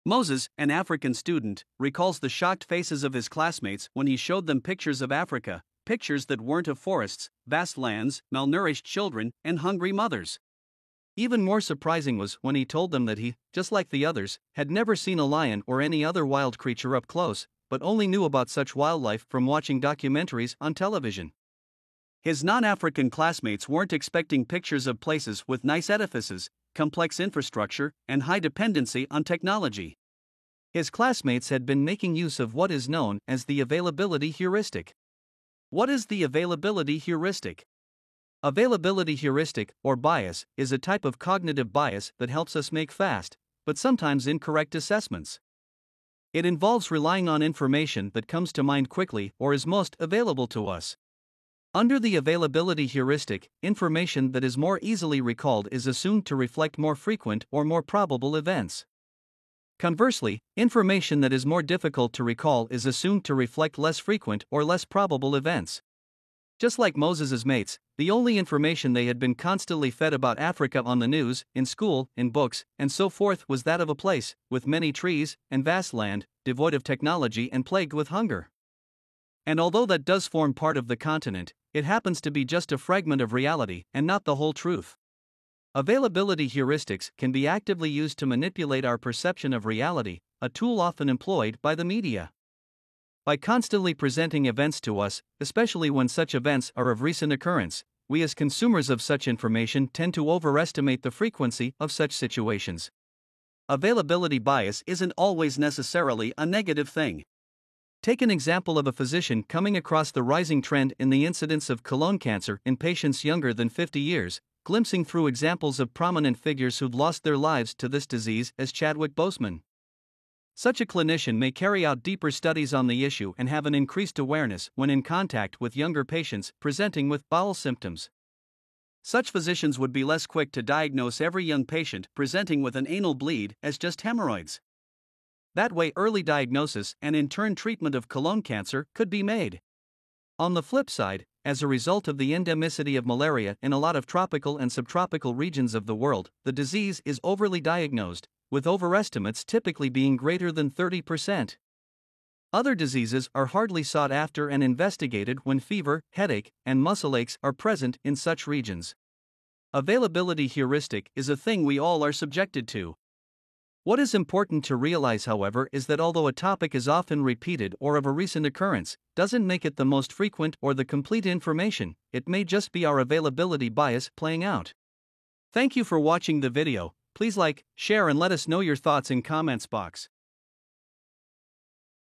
Moses, an African student, recalls the shocked faces of his classmates when he showed them pictures of Africa, pictures that weren't of forests, vast lands, malnourished children, and hungry mothers. Even more surprising was when he told them that he, just like the others, had never seen a lion or any other wild creature up close, but only knew about such wildlife from watching documentaries on television. His non-African classmates weren't expecting pictures of places with nice edifices, complex infrastructure, and high dependency on technology. His classmates had been making use of what is known as the availability heuristic. What is the availability heuristic? Availability heuristic, or bias, is a type of cognitive bias that helps us make fast, but sometimes incorrect assessments. It involves relying on information that comes to mind quickly or is most available to us. Under the availability heuristic, information that is more easily recalled is assumed to reflect more frequent or more probable events. Conversely, information that is more difficult to recall is assumed to reflect less frequent or less probable events. Just like Moses's mates, the only information they had been constantly fed about Africa on the news, in school, in books, and so forth was that of a place, with many trees, and vast land, devoid of technology and plagued with hunger. And although that does form part of the continent, it happens to be just a fragment of reality and not the whole truth. Availability heuristics can be actively used to manipulate our perception of reality, a tool often employed by the media. By constantly presenting events to us, especially when such events are of recent occurrence, we as consumers of such information tend to overestimate the frequency of such situations. Availability bias isn't always necessarily a negative thing. Take an example of a physician coming across the rising trend in the incidence of colon cancer in patients younger than 50 years, glimpsing through examples of prominent figures who've lost their lives to this disease as Chadwick Boseman. Such a clinician may carry out deeper studies on the issue and have an increased awareness when in contact with younger patients presenting with bowel symptoms. Such physicians would be less quick to diagnose every young patient presenting with an anal bleed as just hemorrhoids. That way, early diagnosis and in turn treatment of colon cancer could be made. On the flip side, as a result of the endemicity of malaria in a lot of tropical and subtropical regions of the world, the disease is overly diagnosed, with overestimates typically being greater than 30%. Other diseases are hardly sought after and investigated when fever, headache, and muscle aches are present in such regions. Availability heuristic is a thing we all are subjected to. What is important to realize, however, is that although a topic is often repeated or of a recent occurrence, doesn't make it the most frequent or the complete information. It may just be our availability bias playing out. Thank you for watching the video. Please like, share and let us know your thoughts in comments box.